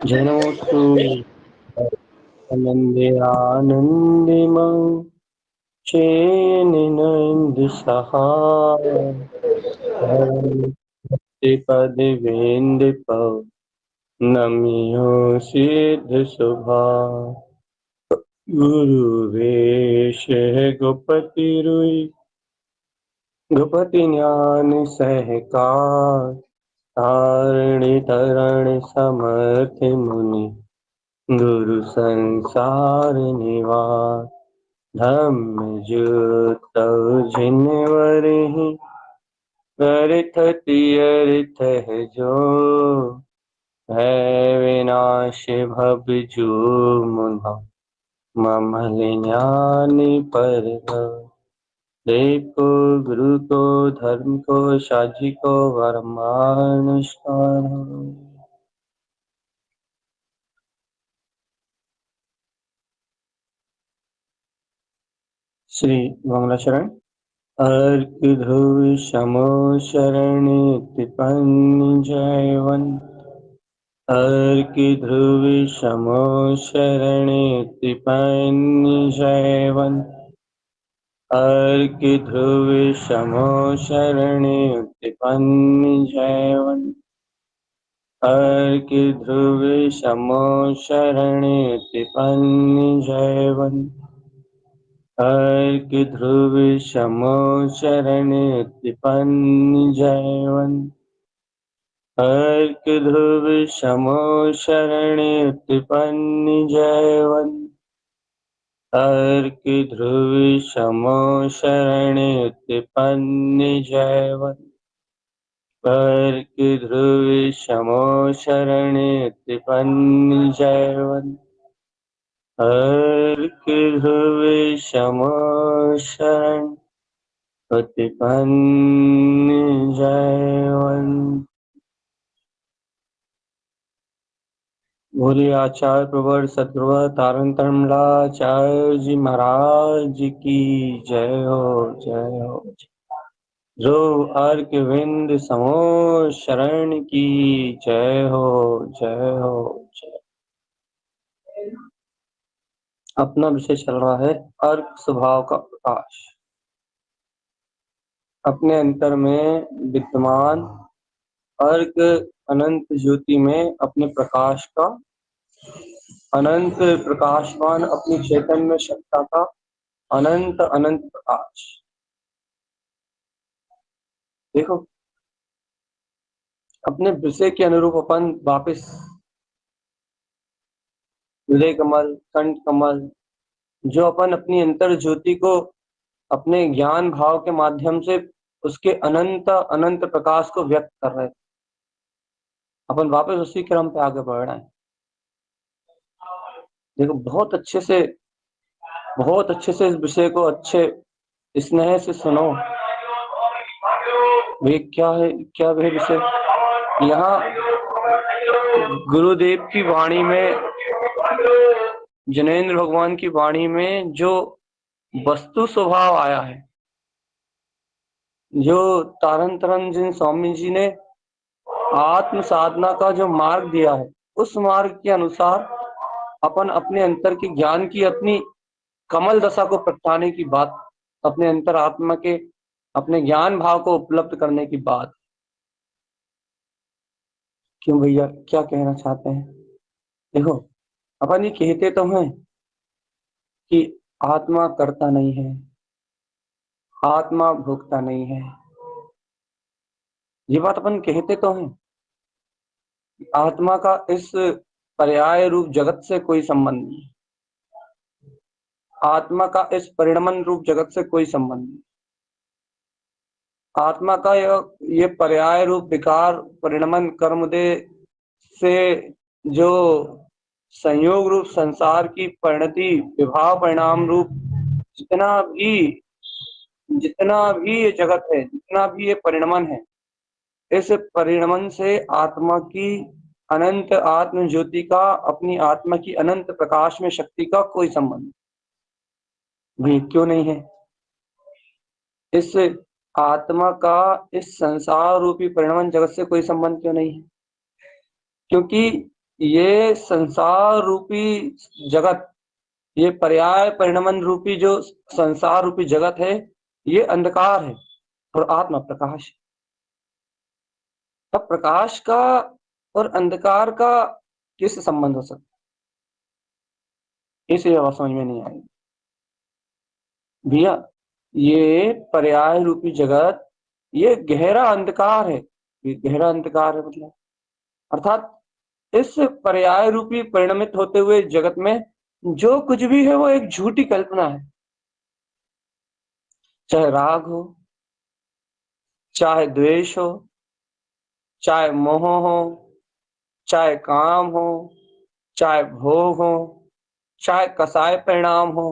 जनोस्तु आनन्देयानन्दिमं चेन्नन्द सहाय पदिवेन्दुपौ नमियो सिद्ध शुभा गुरुवेश गोपति रुई गोपति ज्ञान सहकार तारण तरण समर्थ मुनि गुरु संसार निवार धम्म ज्योत जिनवरहि करथ तीरथ जो है विनाश भव जो मुना ममल ज्ञान पर देखो गुरु को धर्म को साझी को वरमानुष्कार श्री मंगलाचरण अर्क ध्रुव शमो शरण तिपन्न जयवंत अर्क ध्रुव शमो शरण तिपन्न जयवंत अर्क ध्रुव शमो शरण तिपन्न जयवंत अर्क ध्रुव शमो शरण तिपन्न जयवंत अर्क ध्रुव शमो शरण तिपन्न जयवंत अर्क ध्रुव शमो शरण तिपन्न जयवंत अर्क ध्रुव शमो शरण तिपन्न जयवंत अर्क ध्रुव शमो शरण तिपन्न जयवंत अर्क ध्रुव शमो शरण तिपन्न जयवंत। बोलिए आचार्य प्रवर सद्गुरु तारण तरणलाचार्य जी महाराज की जय हो जय हो। ध्रुव अर्क विंद समो शरण की जय हो जय हो जय। अपना विषय चल रहा है अर्क स्वभाव का प्रकाश। अपने अंतर में विद्यमान अर्क अनंत ज्योति में अपने प्रकाश का अनंत प्रकाशवान अपनी चैतन्य सत्ता का अनंत अनंत प्रकाश। देखो अपने विषय के अनुरूप अपन वापस हृदय कमल कंठ कमल जो अपन अपनी अंतर ज्योति को अपने ज्ञान भाव के माध्यम से उसके अनंत अनंत प्रकाश को व्यक्त कर रहे हैं। अपन वापस उसी क्रम पे आगे बढ़ रहे हैं। देखो बहुत अच्छे से इस विषय को अच्छे स्नेह से सुनो। वे क्या है क्या वह विषय यहाँ गुरुदेव की वाणी में जैनेन्द्र भगवान की वाणी में जो वस्तु स्वभाव आया है, जो तारण तरण स्वामी जी ने आत्म साधना का जो मार्ग दिया है, उस मार्ग के अनुसार अपन अपने अंतर के ज्ञान की अपनी कमल दशा को प्रगटाने की बात, अपने अंतर आत्मा के अपने ज्ञान भाव को उपलब्ध करने की बात। क्यों भैया क्या कहना चाहते हैं? देखो अपन ये कहते तो हैं कि आत्मा करता नहीं है, आत्मा भोगता नहीं है। ये बात अपन कहते तो हैं। आत्मा का इस पर्याय रूप जगत से कोई संबंध नहीं, आत्मा का इस परिणमन रूप जगत से कोई संबंध नहीं। आत्मा का ये पर्याय रूप विकार परिणमन कर्मोदय से जो संयोग रूप संसार की परिणति विभाव परिणाम रूप जितना भी ये जगत है, जितना भी ये परिणमन है, इस परिणमन से आत्मा की अनंत आत्म ज्योति का अपनी आत्मा की अनंत प्रकाश में शक्ति का कोई संबंध भी क्यों नहीं है? इस आत्मा का इस संसार रूपी परिणमन जगत से कोई संबंध क्यों नहीं है? क्योंकि ये संसार रूपी जगत, ये पर्याय परिणमन रूपी जो संसार रूपी जगत है, ये अंधकार है और आत्मा प्रकाश है। अब प्रकाश का और अंधकार का किस संबंध हो सकता है, इसे अब समझ में नहीं आएगी भैया। ये पर्याय रूपी जगत, ये गहरा अंधकार है। ये गहरा अंधकार है मतलब, अर्थात इस पर्याय रूपी परिणमित होते हुए जगत में जो कुछ भी है वो एक झूठी कल्पना है। चाहे राग हो, चाहे द्वेष हो, चाहे मोह हो, चाहे काम हो, चाहे भोग हो, चाहे कसाय परिणाम हो,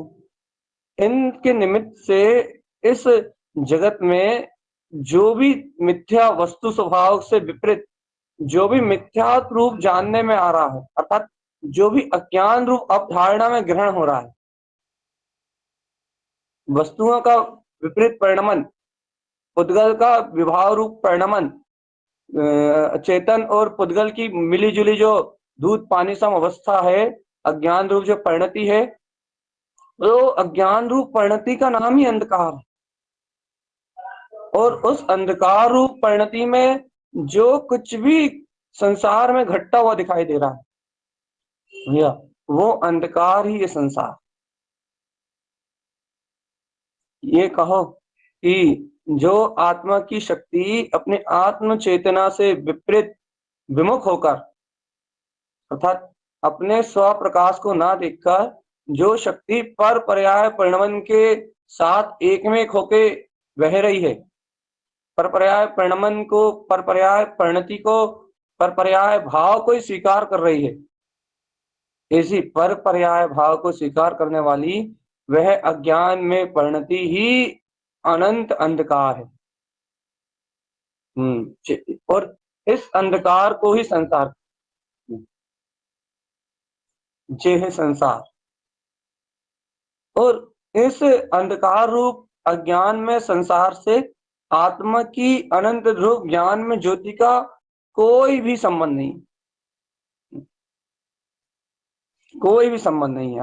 इनके निमित्त से इस जगत में जो भी मिथ्या वस्तु स्वभाव से विपरीत, जो भी मिथ्या रूप जानने में आ रहा है, अर्थात जो भी अज्ञान रूप अवधारणा में ग्रहण हो रहा है, वस्तुओं का विपरीत परिणमन, पुद्गल का विभाव रूप परिणमन, चेतन और पुद्गल की मिली जुली जो दूध पानी सम अवस्था है, अज्ञान रूप जो परिणति है, तो अज्ञान रूप परिणति का नाम ही अंधकार है। और उस अंधकार रूप परिणति में जो कुछ भी संसार में घटता हुआ दिखाई दे रहा है भैया, वो अंधकार ही ये संसार। ये कहो कि जो आत्मा की शक्ति अपने आत्म चेतना से विपरीत विमुख होकर, अर्थात अपने स्व प्रकाश को ना देखकर जो शक्ति पर पर्याय परिणमन के साथ एक में एक होके बह रही है, पर पर्याय परिणमन को, पर पर्याय परिणति को, पर पर्याय भाव को स्वीकार कर रही है, ऐसी पर पर्याय भाव को स्वीकार करने वाली वह अज्ञान में परिणति ही अनंत अंधकार है। और इस अंधकार को ही संसार, जे है संसार। और इस अंधकार रूप अज्ञान में संसार से आत्मा की अनंत रूप ज्ञान में ज्योति का कोई भी संबंध नहीं, कोई भी संबंध नहीं है।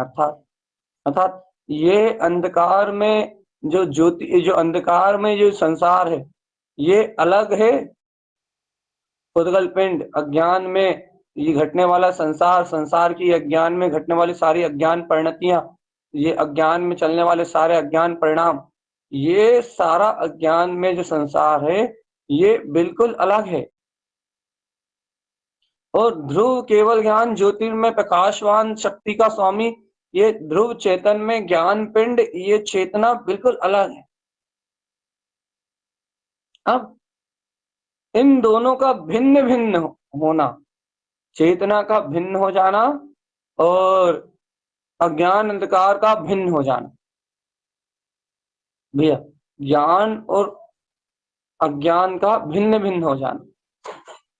अर्थात ये अंधकार में जो ज्योति, जो अंधकार में जो संसार है, ये अलग है। पुद्गल पिंड अज्ञान में ये घटने वाला संसार, संसार की अज्ञान में घटने वाली सारी अज्ञान परिणतियां, ये अज्ञान में चलने वाले सारे अज्ञान परिणाम, ये सारा अज्ञान में जो संसार है ये बिल्कुल अलग है। और ध्रुव केवल ज्ञान ज्योतिर्मय प्रकाशवान शक्ति का स्वामी, ये ध्रुव चेतन में ज्ञान पिंड, ये चेतना बिल्कुल अलग है। अब इन दोनों का भिन्न भिन्न होना, चेतना का भिन्न हो जाना और अज्ञान अंधकार का भिन्न हो जाना भैया, ज्ञान और अज्ञान का भिन्न भिन्न हो जाना।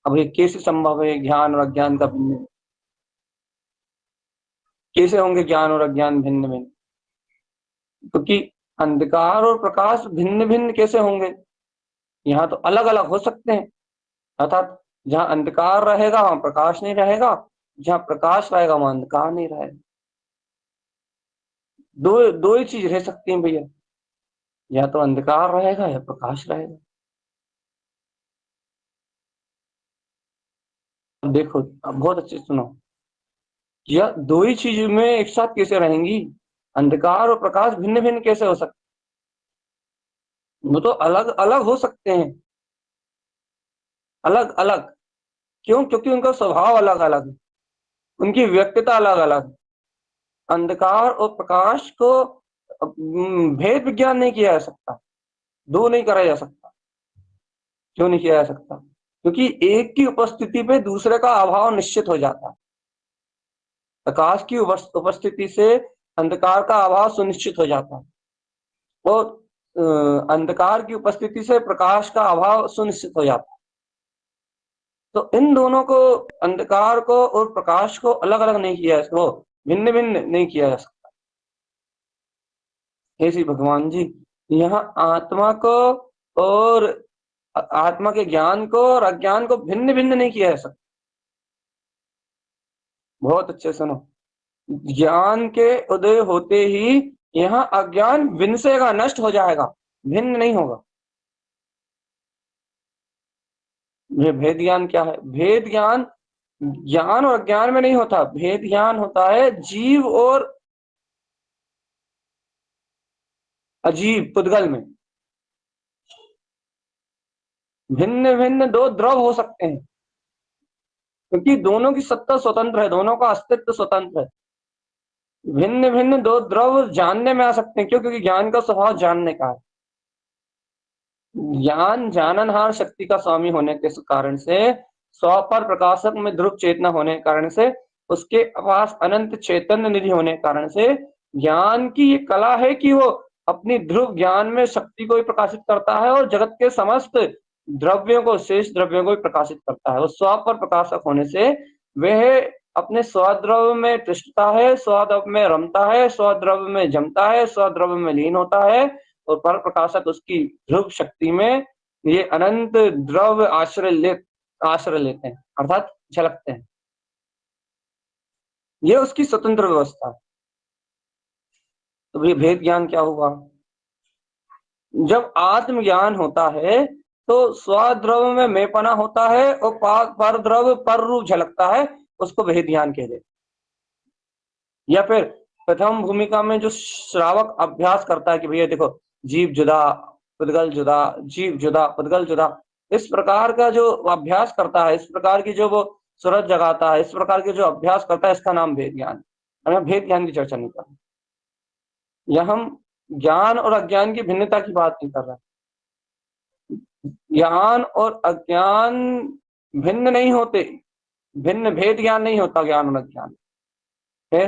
अब ये कैसे संभव है, ज्ञान और अज्ञान का भिन्न, कैसे होंगे ज्ञान और अज्ञान भिन्न भिन्न? क्योंकि अंधकार और प्रकाश भिन्न भिन्न कैसे होंगे? यहाँ तो अलग अलग हो सकते हैं। अर्थात जहाँ अंधकार रहेगा वहां प्रकाश नहीं रहेगा, जहाँ प्रकाश रहेगा वहां अंधकार नहीं रहेगा। दो दो ही चीज रह सकती हैं भैया, या तो अंधकार रहेगा या प्रकाश रहेगा। अब देखो, अब बहुत अच्छे से सुनो, या दो ही चीज में एक साथ कैसे रहेंगी? अंधकार और प्रकाश भिन्न भिन्न कैसे हो सकते? वो तो अलग अलग हो सकते हैं, अलग अलग। क्यों? क्योंकि उनका स्वभाव अलग अलग है, उनकी व्यक्तिता अलग अलग है। अंधकार और प्रकाश को भेद विज्ञान नहीं किया जा सकता, दो नहीं करा जा सकता। क्यों नहीं किया जा सकता? क्योंकि एक की उपस्थिति पे दूसरे का अभाव निश्चित हो जाता है। प्रकाश की उपस्थिति से अंधकार का अभाव सुनिश्चित हो जाता है, और अंधकार की उपस्थिति से प्रकाश का अभाव सुनिश्चित हो जाता है। तो इन दोनों को, अंधकार को और प्रकाश को अलग अलग नहीं किया, वो भिन्न भिन्न नहीं किया जा सकता। ऐसी भगवान जी यहाँ आत्मा को और आत्मा के ज्ञान को और अज्ञान को भिन्न भिन्न नहीं किया जा सकता। बहुत अच्छे सुनो। ज्ञान के उदय होते ही यहाँ अज्ञान विनसेगा, नष्ट हो जाएगा, भिन्न नहीं होगा। ये भेद ज्ञान क्या है? भेद ज्ञान ज्ञान और अज्ञान में नहीं होता, भेद ज्ञान होता है जीव और अजीब पुद्गल में। भिन्न भिन्न दो द्रव हो सकते हैं, क्योंकि दोनों की सत्ता स्वतंत्र है, दोनों का अस्तित्व स्वतंत्र है। भिन्न भिन्न दो द्रव जानने में आ सकते हैं, क्यों? क्योंकि ज्ञान का स्वभाव जानने का है। ज्ञान जाननहार शक्ति का स्वामी होने के कारण से, स्व पर प्रकाशक में ध्रुव चेतना होने के कारण से, उसके पास अनंत चैतन्य निधि होने के कारण से, ज्ञान की ये कला है कि वो अपनी ध्रुव ज्ञान में शक्ति को भी प्रकाशित करता है और जगत के समस्त द्रव्यों को, शेष द्रव्यों को भी प्रकाशित करता है। वो स्व पर प्रकाशक होने से वह अपने स्वद्रव्य में तिष्ठता है, स्वद्रव्य में रमता है, स्वद्रव्य में जमता है, स्वद्रव्य में लीन होता है, और पर प्रकाशक उसकी ध्रुव शक्ति में ये अनंत द्रव्य आश्रय लेते हैं, अर्थात झलकते हैं। ये उसकी स्वतंत्र व्यवस्था है। तो ये भेद ज्ञान क्या हुआ? जब आत्मज्ञान होता है तो स्वद्रव्य में मेपना होता है और पर द्रव्य पर रूप झलकता है, उसको भेद ज्ञान कह देते। या फिर प्रथम भूमिका में जो श्रावक अभ्यास करता है कि भैया देखो, जीव जुदा, पुद्गल जुदा, जीव जुदा, पुद्गल जुदा, इस प्रकार का जो अभ्यास करता है, इस प्रकार की जो वो सूरज जगाता है, इस प्रकार के जो अभ्यास करता है, इसका नाम भेद ज्ञान। हमें भेद ज्ञान की चर्चा नहीं कर रहे, या हम ज्ञान और अज्ञान की भिन्नता की बात नहीं कर रहे। ज्ञान और अज्ञान भिन्न नहीं होते, भिन्न भेद ज्ञान नहीं होता ज्ञान और अज्ञान है।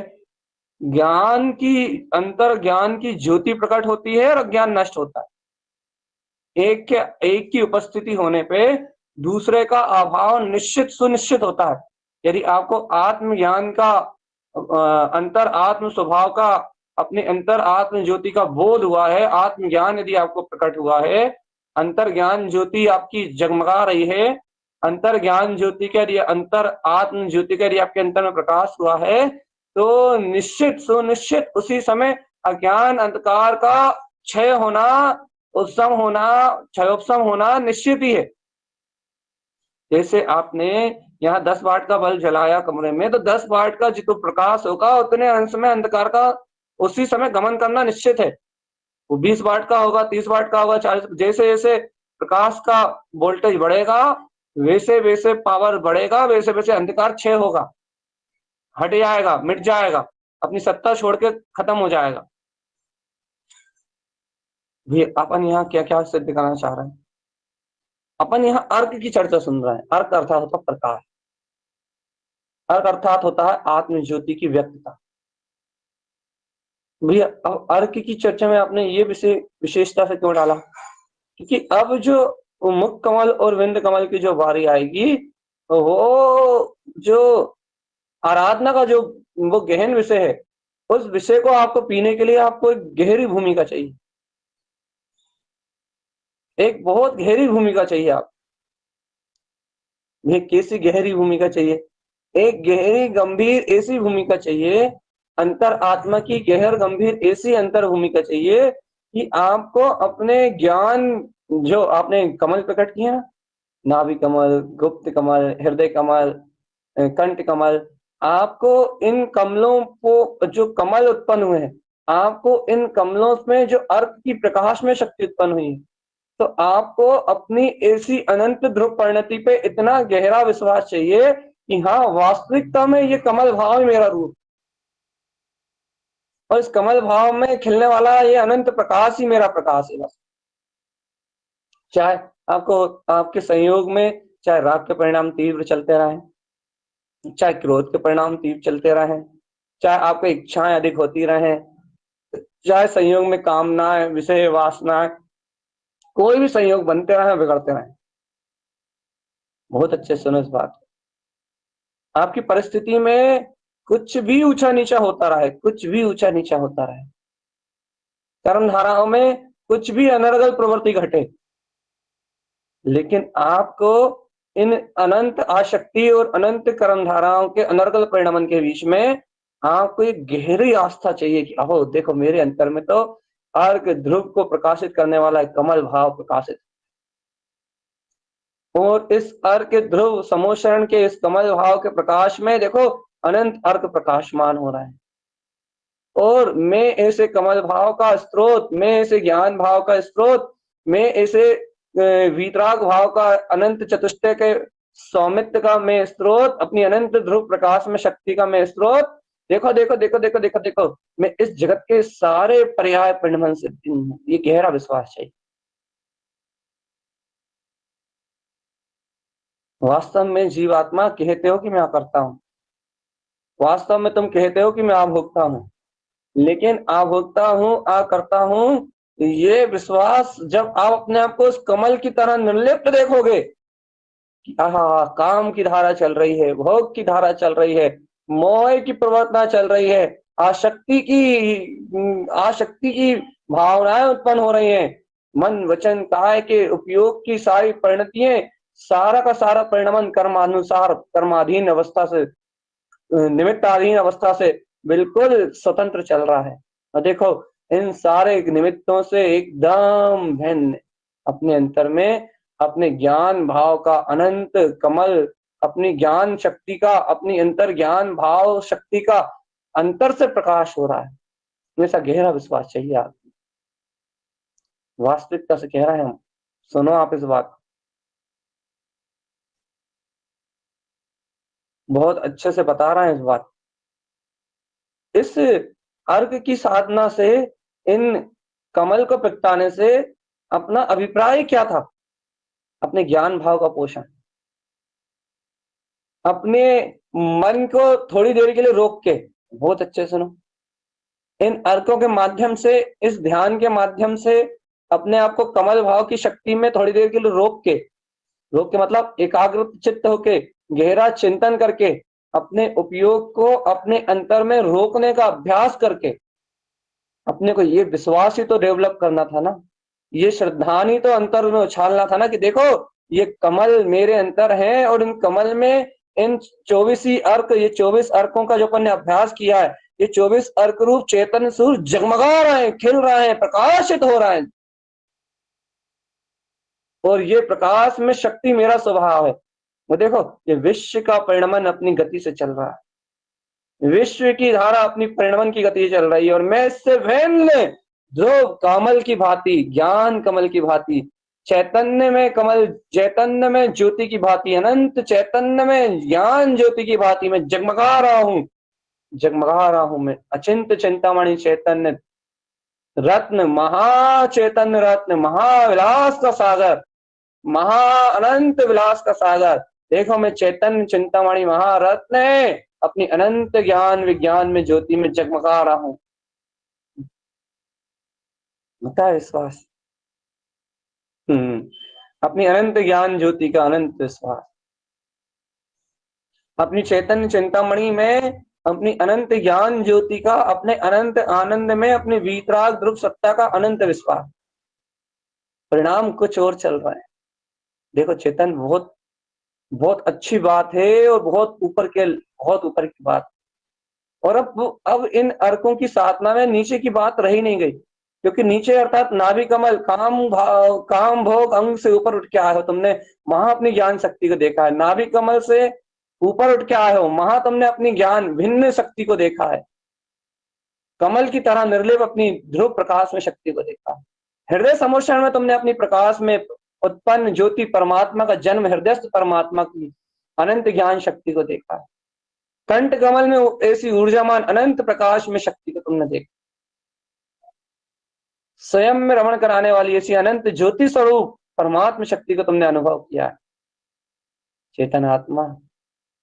ज्ञान की अंतर ज्ञान की ज्योति प्रकट होती है और अज्ञान नष्ट होता है। एक की उपस्थिति होने पे दूसरे का अभाव निश्चित सुनिश्चित होता है। यदि आपको आत्मज्ञान का अंतर आत्म स्वभाव का, अपने अंतर आत्म ज्योति का बोध हुआ है, आत्मज्ञान यदि आपको प्रकट हुआ है, अंतर ज्ञान ज्योति आपकी जगमगा रही है, अंतर ज्ञान ज्योति के यदि अंतर आत्म ज्योति का यदि आपके अंतर में प्रकाश हुआ है, तो निश्चित सुनिश्चित उसी समय अज्ञान अंधकार का क्षय होना, उपशम होना, क्षयोपशम होना निश्चित ही है। जैसे आपने यहाँ 10 वाट का बल्ब जलाया कमरे में, तो 10 वाट का जितना प्रकाश होगा उतने अंश में अंधकार का उसी समय गमन करना निश्चित है। वो 20 वाट का होगा, 30 वाट का होगा, 40, जैसे जैसे प्रकाश का वोल्टेज बढ़ेगा वैसे वैसे पावर बढ़ेगा, वैसे वैसे अंधकार क्षय होगा, हट जाएगा, मिट जाएगा, अपनी सत्ता छोड़ के खत्म हो जाएगा। अपन यहाँ क्या क्या सिद्ध करना चाह रहे हैं? अपन यहाँ अर्क की चर्चा सुन रहे हैं। अर्क अर्थात होता प्रकाश, अर्क अर्थात होता है आत्म ज्योति की व्यक्तता। भैया अब अर्क की चर्चा में आपने ये विशेषता से क्यों डाला? क्योंकि अब जो मुख कमल और विंद कमल की जो बारी आएगी, वो जो आराधना का जो वो गहन विषय है, उस विषय को आपको पीने के लिए आपको एक गहरी भूमिका चाहिए, एक बहुत गहरी भूमिका चाहिए। आप ये कैसी गहरी भूमिका चाहिए? एक गहरी गंभीर ऐसी भूमिका चाहिए, अंतर आत्मा की गहर गंभीर ऐसी अंतर भूमिका चाहिए कि आपको अपने ज्ञान, जो आपने कमल प्रकट किया, नाभि कमल, गुप्त कमल, हृदय कमल, कंठ कमल, आपको इन कमलों को, जो कमल उत्पन्न हुए हैं, आपको इन कमलों में जो अर्क की प्रकाश में शक्ति उत्पन्न हुई है, तो आपको अपनी ऐसी अनंत ध्रुव परिणति पे इतना गहरा विश्वास चाहिए कि हाँ, वास्तविकता में ये कमल भाव है मेरा रूप, और इस कमल भाव में खिलने वाला ये अनंत प्रकाश ही मेरा प्रकाश है। बस चाहे आपको आपके संयोग में चाहे राग के परिणाम तीव्र चलते रहें, चाहे क्रोध के परिणाम तीव्र चलते रहें, चाहे आपको इच्छाएं अधिक होती रहें, चाहे संयोग में कामनाएं, विषय वासनाएं, कोई भी संयोग बनते रहे, बिगड़ते रहे, बहुत अच्छे सुनो इस बात। आपकी परिस्थिति में कुछ भी ऊंचा नीचा होता रहे, कुछ भी ऊंचा नीचा होता रहे, कर्म धाराओं में कुछ भी अनर्गल प्रवृत्ति घटे, लेकिन आपको इन अनंत आशक्ति और अनंत कर्म धाराओं के अनर्गल परिणमन के बीच में आपको एक गहरी आस्था चाहिए कि अहो देखो मेरे अंतर में तो अर्क ध्रुव को प्रकाशित करने वाला एक कमल भाव प्रकाशित, और इस अर्क ध्रुव समोशरण के इस कमल भाव के प्रकाश में देखो अनंत अर्क प्रकाशमान हो रहा है। और मैं ऐसे कमल भाव का स्रोत, मैं ऐसे ज्ञान भाव का स्रोत, मैं ऐसे वीतराग भाव का अनंत चतुष्टय के सौमित्व का मैं स्रोत, अपनी अनंत ध्रुव प्रकाश में शक्ति का मैं स्रोत, देखो देखो देखो देखो देखो देखो मैं इस जगत के सारे पर्याय परिणमन से भिन्न हूं। ये गहरा विश्वास चाहिए। वास्तव में जीवात्मा कहते हो कि मैं करता हूं, वास्तव में तुम कहते हो कि मैं भोगता हूं, लेकिन आ भोगता हूं, आ करता हूं, ये विश्वास जब आप अपने आप को उस कमल की तरह निर्लिप्त देखोगे कि आहा काम की धारा चल रही है, भोग की धारा चल रही है, मोह की प्रवर्तना चल रही है, आशक्ति की भावनाएं उत्पन्न हो रही हैं, मन वचन काय के उपयोग की सारी परिणतियां, सारा का सारा परिणमन कर्मानुसार कर्माधीन अवस्था से, निमित्ताधीन अवस्था से बिल्कुल स्वतंत्र चल रहा है। और देखो इन सारे निमित्तों से एकदम भिन्न अपने अंतर में अपने ज्ञान भाव का अनंत कमल, अपनी ज्ञान शक्ति का, अपनी अंतर ज्ञान भाव शक्ति का अंतर से प्रकाश हो रहा है। ऐसा गहरा विश्वास चाहिए आपको, वास्तविकता से कह रहे हैं हम। सुनो आप इस बात, बहुत अच्छे से बता रहे हैं इस बात। इस अर्घ की साधना से, इन कमल को प्रगटाने से अपना अभिप्राय क्या था? अपने ज्ञान भाव का पोषण, अपने मन को थोड़ी देर के लिए रोक के, बहुत अच्छे सुनो, इन अर्कों के माध्यम से, इस ध्यान के माध्यम से अपने आप को कमल भाव की शक्ति में थोड़ी देर के लिए रोक के मतलब एकाग्र चित्त होके गहरा चिंतन करके अपने उपयोग को अपने अंतर में रोकने का अभ्यास करके अपने को ये विश्वास ही तो डेवलप करना था ना, ये श्रद्धानी तो अंतर में उछालना था ना कि देखो ये कमल मेरे अंतर है, और इन कमल में इन 24 अर्क, ये 24 अर्कों का जो अपन ने अभ्यास किया है, ये 24 अर्क रूप चेतन सूर्य जगमगा रहे हैं, खिल रहे हैं, प्रकाशित हो रहे हैं, और ये प्रकाश में शक्ति मेरा स्वभाव है। वो देखो ये विश्व का परिणमन अपनी गति से चल रहा है, विश्व की धारा अपनी परिणमन की गति से चल रही है, और मैं इससे भिन्न ध्रुव कमल की भांति, ज्ञान कमल की भांति, चैतन्य में कमल, चैतन्य में ज्योति की भांति, अनंत चैतन्य में ज्ञान ज्योति की भांति मैं जगमगा रहा हूं मैं अचिंत चिंतामणि चैतन्य रत्न, महाचैतन्य रत्न, महाविलास का सागर, महा अनंत विलास का सागर। देखो मैं चैतन्य चिंतामणि महारत्न अपनी अनंत ज्ञान विज्ञान में ज्योति में जगमगा रहा हूं। बता विश्वास, अपनी अनंत ज्ञान ज्योति का अनंत विश्वास, अपनी चैतन्य चिंतामणि में अपनी अनंत ज्ञान ज्योति का, अपने अनंत आनंद में अपनी वीतराग ध्रुव सत्ता का अनंत विश्वास। परिणाम कुछ और चल रहा है। देखो चेतन बहुत बहुत अच्छी बात है, और बहुत ऊपर की बात। और अब इन अर्कों की साधना में नीचे की बात रही नहीं गई, क्योंकि नीचे अर्थात नाभि कमल, काम भोग अंग से ऊपर उठ के आए हो तुमने, वहां अपनी ज्ञान शक्ति को देखा है। नाभि कमल से ऊपर उठ के आए हो, वहां तुमने अपनी ज्ञान भिन्न शक्ति को देखा है, कमल की तरह निर्लेप अपनी ध्रुव प्रकाश में शक्ति को देखा है। हृदय समोषण में तुमने अपनी प्रकाश में उत्पन्न ज्योति परमात्मा का जन्म, हृदयस्थ परमात्मा की अनंत ज्ञान शक्ति को देखा है। कंठ कमल में ऐसी ऊर्जामान अनंत प्रकाश में शक्ति को तुमने देखा, स्वयं में रमण कराने वाली ऐसी अनंत ज्योति स्वरूप परमात्मा शक्ति को तुमने अनुभव किया है। चेतन आत्मा,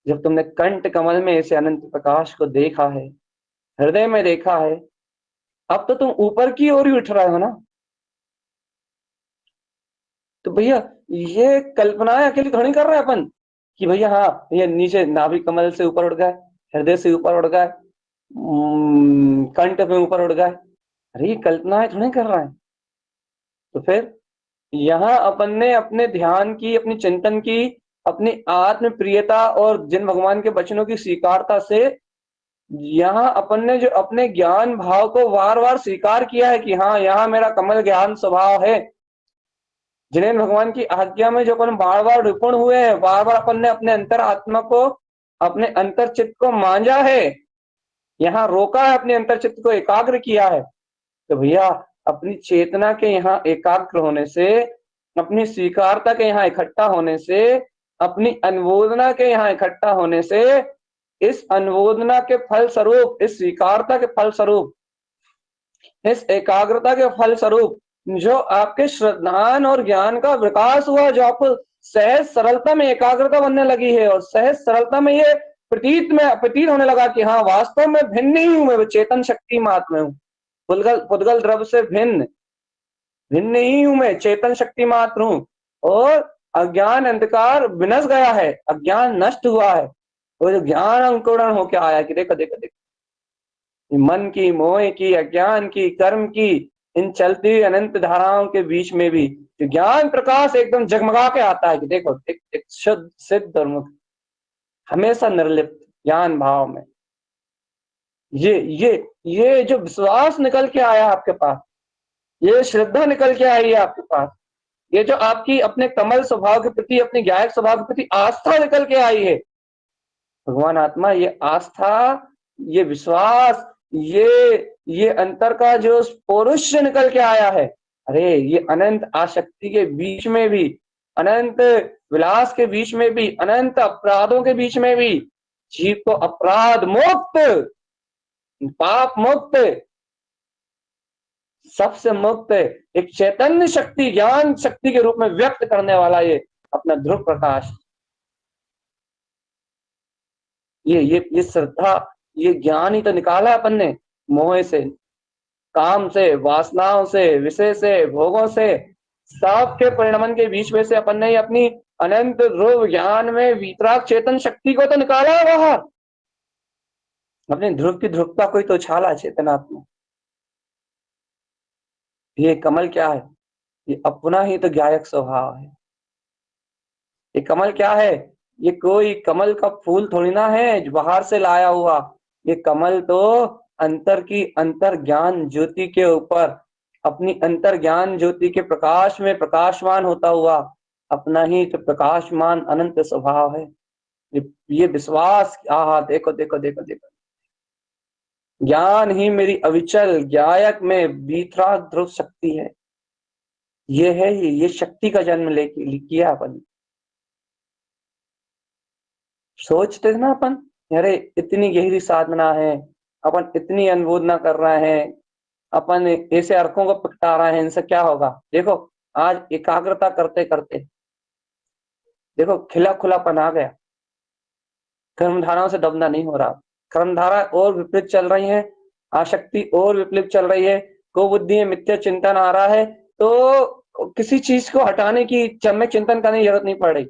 जब तुमने कंठ कमल में ऐसे अनंत प्रकाश को देखा है, हृदय में देखा है, अब तो तुम ऊपर की ओर ही उठ रहे हो ना। तो भैया ये कल्पनाएं अकेले थोड़ी कर रहे हैं अपन कि भैया हाँ ये नीचे नाभि कमल से ऊपर उड़ गए, हृदय से ऊपर उड़ गए, कंठ में ऊपर उड़ गए, अरे ये कल्पनाएं थोड़ी कर रहे हैं। तो फिर यहाँ अपन ने अपने ध्यान की, अपनी चिंतन की अपनी आत्म प्रियता और जिन भगवान के वचनों की स्वीकारता से यहाँ अपन ने जो अपने ज्ञान भाव को बार बार स्वीकार किया है कि हाँ, यहाँ मेरा कमल ज्ञान स्वभाव है। जिन्हें भगवान की आज्ञा में जो अपन बार बार निपुण हुए हैं, बार बार अपन ने अपने अंतर आत्मा को, अपने अंतर चित्त को मांझा है, यहाँ रोका है, अपने अंतर चित्त को एकाग्र किया है। तो भैया अपनी चेतना के यहाँ एकाग्र होने से, अपनी स्वीकारता के यहाँ इकट्ठा होने से, अपनी अनुमोदना के यहाँ इकट्ठा होने से, इस अनुमोदना के फल स्वरूप, इस स्वीकारता के फल स्वरूप, इस एकाग्रता के फल स्वरूप जो आपके श्रद्धान और ज्ञान का विकास हुआ, जो आपको सहज सरलता में एकाग्रता बनने लगी है और सहज सरलता में ये प्रतीत होने लगा कि हाँ, वास्तव में भिन्न नहीं हूं मैं, चेतन शक्ति मात्र में हूँ। पुद्गल द्रव्य से भिन्न नहीं हूं मैं, चेतन शक्ति मात्र हूँ। और अज्ञान अंधकार विनस गया है, अज्ञान नष्ट हुआ है, वो जो ज्ञान अंकुरण होके आया कि देखो देखो देखो, मन की, मोह की, अज्ञान की, कर्म की, इन चलती हुई अनंत धाराओं के बीच में भी जो ज्ञान प्रकाश एकदम जगमगा के आता है कि देखो एक शुद्ध सिद्ध और मुक्त, हमेशा निर्लिप्त ज्ञान भाव में। ये जो विश्वास निकल के आया आपके पास, ये श्रद्धा निकल के आई है आपके पास, ये जो आपकी अपने कमल स्वभाव के प्रति, अपने गायक स्वभाव के प्रति आस्था निकल के आई है, भगवान आत्मा, ये आस्था, ये विश्वास, ये अंतर का जो पौरुष निकल के आया है, अरे ये अनंत आसक्ति के बीच में भी, अनंत विलास के बीच में भी, अनंत अपराधों के बीच में भी जीव को अपराध मुक्त, पाप मुक्त, सबसे मुक्त एक चैतन्य शक्ति, ज्ञान शक्ति के रूप में व्यक्त करने वाला ये अपना ध्रुव प्रकाश, ये श्रद्धा, ये ज्ञान ही तो निकाला अपन ने मोह से, काम से, वासनाओं से, विषय से, भोगों से, सबके परिणमन के बीच में से अपन ने अपनी अनंत ध्रुव ज्ञान में वीतराग चेतन शक्ति को तो निकाला है बाहर। अपने ध्रुव की ध्रुवता कोई तो छाला चेतनात्मा। ये कमल क्या है? ये अपना ही तो गायक स्वभाव है। ये कमल क्या है? ये कोई कमल का फूल थोड़ी ना है जो बाहर से लाया हुआ। ये कमल तो अंतर की अंतर ज्ञान ज्योति के ऊपर, अपनी अंतर ज्ञान ज्योति के प्रकाश में प्रकाशमान होता हुआ अपना ही तो प्रकाशमान अनंत स्वभाव है। ये विश्वास, आहा देखो देखो देखो देखो, ज्ञान ही मेरी अविचल गायक में वीतराग ध्रुव शक्ति है। ये है, ये शक्ति का जन्म लेके किया अपन। सोचते थे ना अपन, अरे इतनी गहरी साधना है, अपन इतनी अनुमोदना कर रहे हैं, अपन ऐसे अर्कों को प्रगटा रहे हैं, इनसे क्या होगा? देखो आज एकाग्रता करते करते देखो खिला खुलापन आ गया, कर्मधाराओं से दबना नहीं हो रहा। कर्मधारा और विपरीत चल रही है, आसक्ति और विपरीत चल रही है, कुबुद्धि मिथ्या चिंतन आ रहा है, तो किसी चीज को हटाने की सम्यक चिंतन करने की जरूरत नहीं पड़ रही।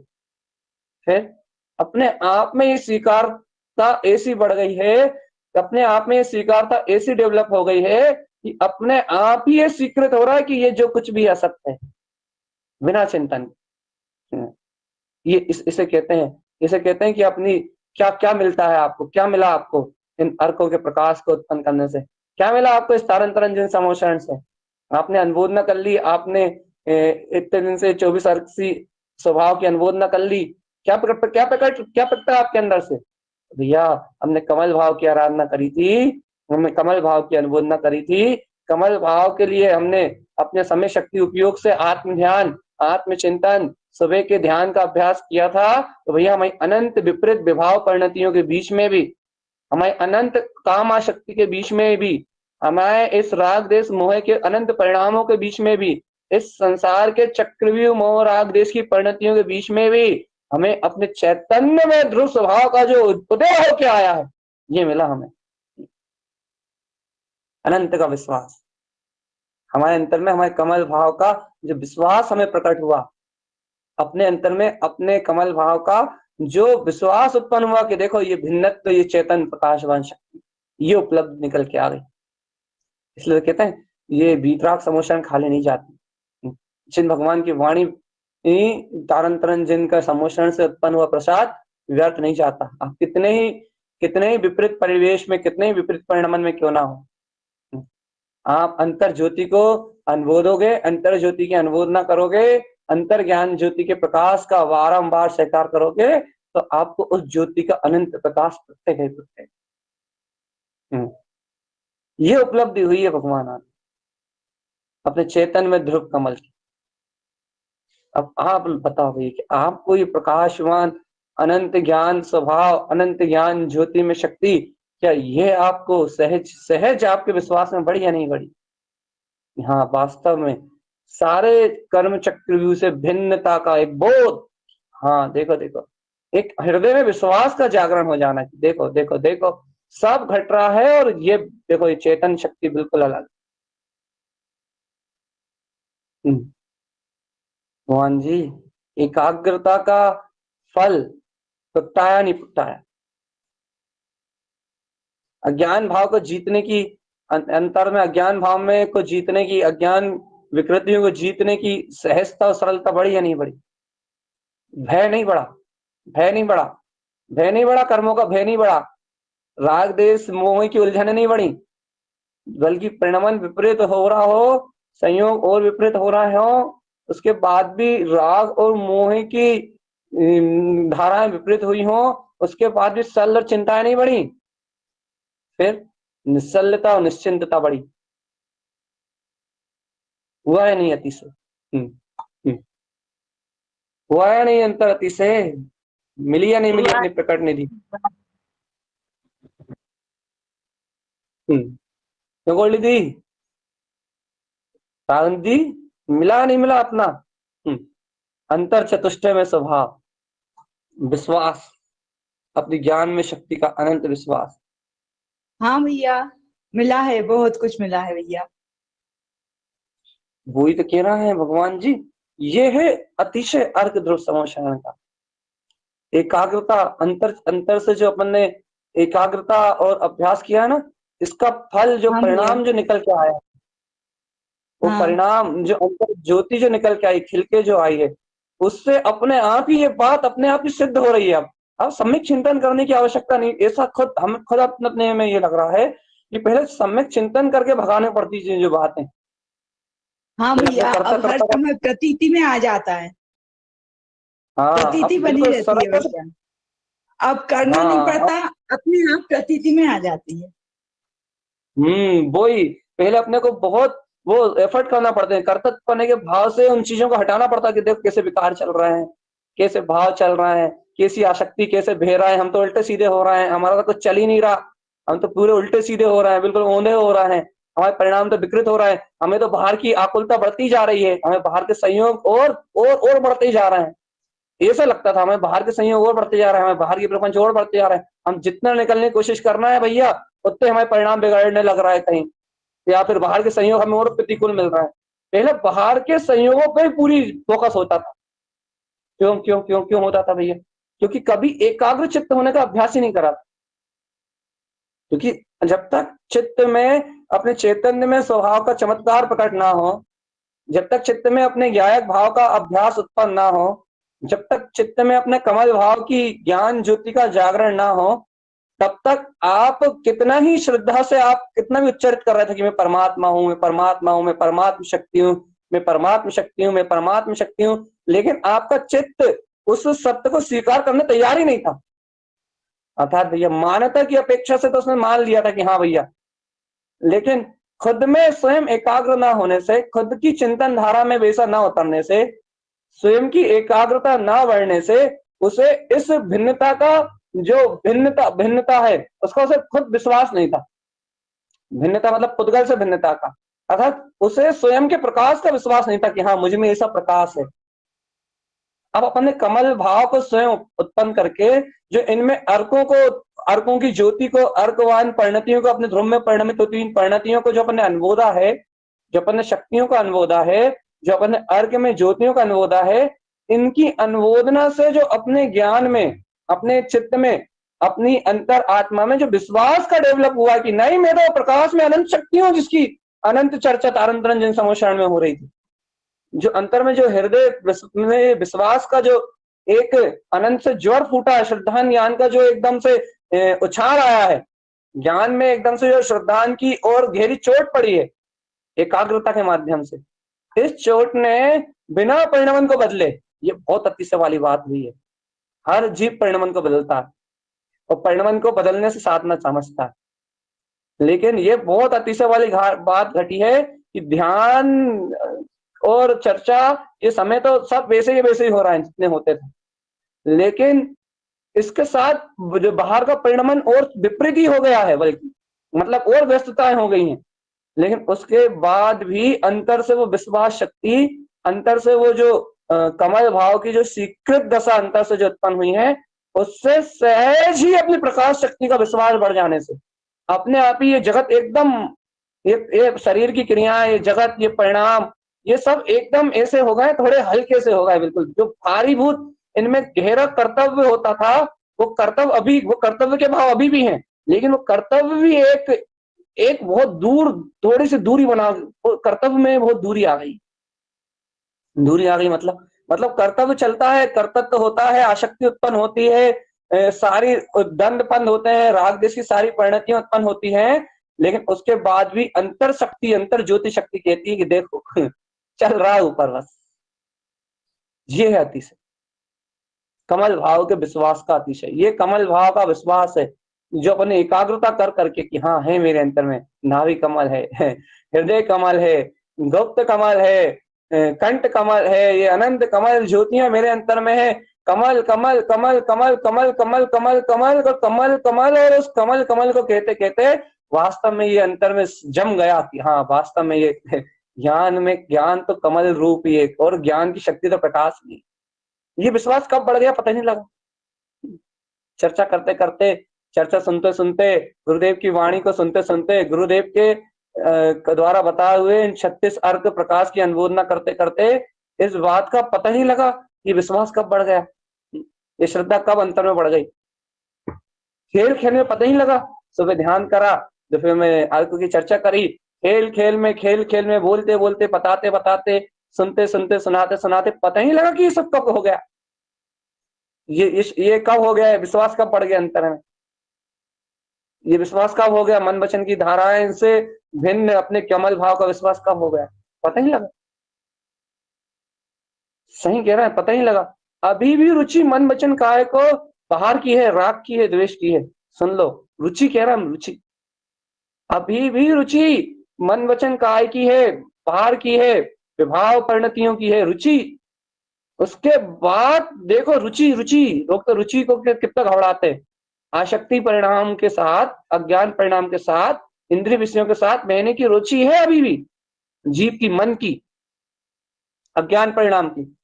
फिर अपने आप में ये स्वीकारता ऐसी बढ़ गई है, अपने आप में ये स्वीकारता ऐसी डेवलप हो गई है कि अपने आप ही ये स्वीकृत हो रहा है कि ये जो कुछ भी असत्य है, बिना चिंतन। ये इसे कहते हैं कि अपनी क्या क्या मिलता है आपको, क्या मिला आपको इन अर्कों के प्रकाश को उत्पन्न करने से? क्या मिला आपको इस तारन समोषण से? आपने अनुमोदना कर ली, आपने इतने दिन से 24 अर्कसी स्वभाव की अनुमोदना कर ली, क्या प्रकटा आपके अंदर से? भैया हमने कमल भाव की आराधना करी थी, हमने कमल भाव की अनुमोदना करी थी, कमल भाव के लिए हमने अपने समय शक्ति उपयोग से आत्म ध्यान, आत्मचिंतन, सुबह के ध्यान का अभ्यास किया था। तो भैया हमारी अनंत विपरीत विभाव परिणतियों के बीच में भी, हमारे अनंत काम आशक्ति के बीच में भी, हमारे इस राग देश मोह के अनंत परिणामों के बीच में भी, इस संसार के चक्रव्यूह मोह राग देश की परिणतियों के बीच में भी हमें अपने चैतन्य में ध्रुव स्वभाव का जो उदय होके आया है, ये मिला हमें। अनंत का विश्वास हमारे अंतर में, हमारे कमल भाव का जो विश्वास हमें प्रकट हुआ, अपने अंतर में अपने कमल भाव का जो विश्वास उत्पन्न हुआ कि देखो ये भिन्नत्व, ये चेतन प्रकाशवान शक्ति, ये उपलब्ध निकल के आ गई। इसलिए कहते हैं ये वीतराग समोषण खाली नहीं जाती। जिन भगवान की वाणी तारंतरंजन का सम्मोषण से उत्पन्न हुआ प्रसाद व्यर्थ नहीं जाता। आप कितने ही विपरीत परिवेश में, कितने ही विपरीत परिणमन में क्यों ना हो, आप अंतर ज्योति को अनुभोदोगे, अंतर ज्योति की अनुभोदना करोगे, अंतर ज्ञान ज्योति के प्रकाश का बारंबार स्वीकार करोगे, तो आपको उस ज्योति का अनंत प्रकाश प्रत्येक है प्रत्येक। ये उपलब्धि हुई है भगवान अपने चेतन में ध्रुव कमल की। अब आप बताओ भैया कि आपको ये प्रकाशवान अनंत ज्ञान स्वभाव, अनंत ज्ञान ज्योति में शक्ति, क्या ये आपको सहज सहज आपके विश्वास में बढ़ी या नहीं बढ़ी? हाँ, वास्तव में सारे कर्म चक्रव्यूह से भिन्नता का एक बोध। हाँ, देखो देखो, एक हृदय में विश्वास का जागरण हो जाना कि देखो देखो देखो सब घट रहा है, और ये देखो ये चेतन शक्ति बिल्कुल अलग। भगवान जी, एकाग्रता का फल पुटाया नहीं पुटाया, अज्ञान भाव को जीतने की, अंतर में अज्ञान भाव में को जीतने की, अज्ञान विकृतियों को जीतने की सहजता और सरलता बढ़ी या नहीं बढ़ी? भय नहीं बढ़ा, भय नहीं बढ़ा, भय नहीं बढ़ा, कर्मों का भय नहीं बढ़ा, राग देश मोह की उलझने नहीं बढ़ी, बल्कि परिणमन विपरीत हो रहा हो, संयोग और विपरीत हो रहा हो, उसके बाद भी राग और मोह की धाराएं विपरीत हुई हो, उसके बाद भी सल और चिंताएं नहीं बढ़ी, फिर निश्चलता और निश्चिंतता बढ़ी। हुआ है नहीं अतिशय? हुआ है नहीं अंतर अतिशय? मिली या नहीं मिली अपनी प्रकट निधि? क्यों गोल्डी दी, सावन जी, मिला नहीं मिला अपना अंतर चतुष्टय में स्वभाव, विश्वास, अपनी ज्ञान में शक्ति का अनंत विश्वास? हाँ भैया, मिला है, बहुत कुछ मिला है भैया। वही तो कह रहा है भगवान जी, ये है अतिशय अर्क ध्रुव सम्मोषण का एकाग्रता। अंतर से जो अपन ने एकाग्रता और अभ्यास किया ना, इसका फल जो परिणाम जो निकल के आया, वो परिणाम जो अंतर ज्योति जो निकल के आई, खिलके जो आई है, उससे अपने आप ही ये बात अपने आप ही सिद्ध हो रही है। अब सम्यक चिंतन करने की आवश्यकता नहीं, ऐसा खुद हमें खुद अपने में ये लग रहा है कि पहले सम्यक चिंतन करके भगाने पड़ती है जो बातें। हाँ भैया, अब हर समय प्रतीति में आ जाता है। हाँ, प्रतीति बनी रहती है भैया, अब करना नहीं पड़ता, अपने आप प्रतीति में आ जाती है। वही, पहले अपने को बहुत वो एफर्ट करना पड़ते हैं, कर्तव्य करने के भाव से उन चीजों को हटाना पड़ता है कि देखो कैसे विकार चल रहे हैं, कैसे भाव चल रहा है, कैसी आसक्ति कैसे बह रहा है, हम तो उल्टे सीधे हो रहे हैं, हमारा तो कुछ चल ही नहीं रहा, हम तो पूरे उल्टे सीधे हो रहे हैं, बिल्कुल औंधे हो रहे हैं, हमारे परिणाम तो विकृत हो रहा है, हमें तो बाहर की आकुलता बढ़ती जा रही है, हमें बाहर के संयोग और बढ़ते जा रहे हैं। ऐसा लगता था हमें बाहर के संयोग और बढ़ते जा रहे हैं, हमें बाहर की प्रपंच और बढ़ते जा रहे हैं, हम जितना निकलने की कोशिश करना है भैया उतने हमारे परिणाम बिगड़ने लग रहा है कहीं, या फिर बाहर के संयोग हमें और प्रतिकूल मिल रहा है। पहले बाहर के संयोगों पे पूरी फोकस होता था। क्यों क्यों क्यों क्यों होता था भैया? क्योंकि कभी एकाग्र चित्त होने का अभ्यास ही नहीं करा था। क्योंकि जब तक चित्त में अपने चैतन्य में स्वभाव का चमत्कार प्रकट ना हो, जब तक चित्त में अपने ज्ञायक भाव का अभ्यास उत्पन्न ना हो, जब तक चित्त में अपने कमल भाव की ज्ञान ज्योति का जागरण ना हो, तब तक आप कितना ही श्रद्धा से आप कितना भी उच्चारित कर रहे थे कि मैं परमात्मा हूं, मैं परमात्मा हूं, मैं परमात्म शक्ति हूं, मैं परमात्म शक्ति हूं, मैं परमात्म शक्ति हूं, लेकिन आपका चित्त उस सत्य को स्वीकार करने तैयार ही नहीं था। अर्थात भैया मान्यता की अपेक्षा से तो उसने मान लिया था कि हाँ भैया, लेकिन खुद में स्वयं एकाग्र ना होने से, खुद की चिंतन धारा में वैसा ना उतरने से, स्वयं की एकाग्रता ना बढ़ने से, उसे इस भिन्नता का जो भिन्नता है उसका उसे खुद विश्वास नहीं था। भिन्नता मतलब पुद्गल से भिन्नता का, अर्थात उसे स्वयं के प्रकाश का विश्वास नहीं था कि हाँ मुझ में ऐसा प्रकाश है। अब अपने कमल भाव को स्वयं उत्पन्न करके जो इनमें अर्कों की ज्योति को, अर्कवान परिणतियों को, अपने ध्रुव में परिणमित होती इन परिणतियों को जो अपने अनुभोदा है, जो अपने शक्तियों का अनुभोदा है, जो अपने अर्क में ज्योतियों का अनुभोदा है, इनकी अनुमोदना से जो अपने ज्ञान में, अपने चित्त में, अपनी अंतर आत्मा में जो विश्वास का डेवलप हुआ कि नहीं मैं तो प्रकाश में अनंत शक्ति हूं, जिसकी अनंत चर्चा तारंतरंजन सम्मोषण में हो रही थी। जो अंतर में जो हृदय में विश्वास का जो एक अनंत से ज्वर फूटा है, श्रद्धान ज्ञान का जो एकदम से उछाल आया है, ज्ञान में एकदम से जो श्रद्धान की और गहरी चोट पड़ी है एकाग्रता के माध्यम से, इस चोट ने बिना परिणमन को बदले, ये बहुत अतिशय वाली बात हुई है। हर जीव परिणमन को बदलता है और परिणमन को बदलने से साधना समझता है, लेकिन ये बहुत अतिशय वाली बात घटी है कि ध्यान और चर्चा ये समय तो सब वैसे ही हो रहा है जितने होते थे, लेकिन इसके साथ जो बाहर का परिणमन और विपरीत ही हो गया है, बल्कि मतलब और व्यस्तताएं हो गई हैं। लेकिन उसके बाद भी अंतर से वो विश्वास शक्ति, अंतर से वो जो कमल भाव की जो स्वीकृत दशा अंतर से जो उत्पन्न हुई है, उससे सहज ही अपनी प्रकाश शक्ति का विश्वास बढ़ जाने से अपने आप ही ये जगत एकदम, ये शरीर की क्रियाएं, ये जगत, ये परिणाम, ये सब एकदम ऐसे हो गए, थोड़े हल्के से हो गए बिल्कुल। जो भारीभूत इनमें गहरा कर्तव्य होता था, वो कर्तव्य के भाव अभी भी हैं, लेकिन वो कर्तव्य भी एक बहुत दूर, थोड़ी सी दूरी बना, कर्तव्य में बहुत दूरी आ गई। मतलब कर्तव्य चलता है, कर्तव्य होता है, आसक्ति उत्पन्न होती है, सारी दंड पंद होते हैं, राग देश की सारी परिणतियां उत्पन्न होती हैं, लेकिन उसके बाद भी अंतर शक्ति, अंतर ज्योति शक्ति कहती है कि देखो चल रहा है ऊपर बस। ये है अतिशय कमल भाव के विश्वास का अतिशय, ये कमल भाव का विश्वास है जो अपने एकाग्रता कर करके कि हाँ है मेरे अंतर में, नाभि कमल है, हृदय कमल है, गुप्त कमल है, कंठ कमल है, ये अनंत कमल ज्योतियां मेरे अंतर में है। कमल कमल कमल कमल कमल कमल कमल कमल कमल कमल और उस कमल कमल को कहते कहते वास्तव में ये अंतर में जम गया कि हाँ वास्तव में ये ज्ञान तो कमल रूप ही है और ज्ञान की शक्ति तो प्रकाश नहीं। ये विश्वास कब बढ़ गया पता नहीं लगा। चर्चा करते करते, चर्चा सुनते सुनते, गुरुदेव की वाणी को सुनते सुनते, गुरुदेव के द्वारा बताए हुए 36 अर्क प्रकाश की अनुमोदना करते करते इस बात का पता नहीं लगा कि विश्वास कब बढ़ गया, ये श्रद्धा कब अंतर में बढ़ गई। खेल खेल में पता नहीं लगा, सुबह ध्यान करा, दोपहर में अर्क की चर्चा करी, खेल खेल में बोलते बोलते, बताते बताते, सुनते सुनते, सुनाते सुनाते पता ही लगा कि ये सब कब हो गया, ये कब हो गया, विश्वास कब बढ़ गया अंतर में, ये विश्वास कब हो गया, मन वचन की धाराएं से भिन्न अपने कमल भाव का विश्वास कब हो गया, पता ही लगा। सही कह रहा है, पता ही लगा। अभी भी रुचि मन वचन काय को बाहर की है, राग की है, द्वेष की है। सुन लो, रुचि कह रहा है, रुचि अभी भी रुचि मन वचन काय की है, बाहर की है, विभाव परिणतियों की है रुचि। उसके बाद देखो रुचि लोग तो रुचि को कितना घबराते, आसक्ति परिणाम के साथ, अज्ञान परिणाम के साथ, इंद्रिय विषयों के साथ बहने की रुचि है अभी भी जीव की, मन की, अज्ञान परिणाम की।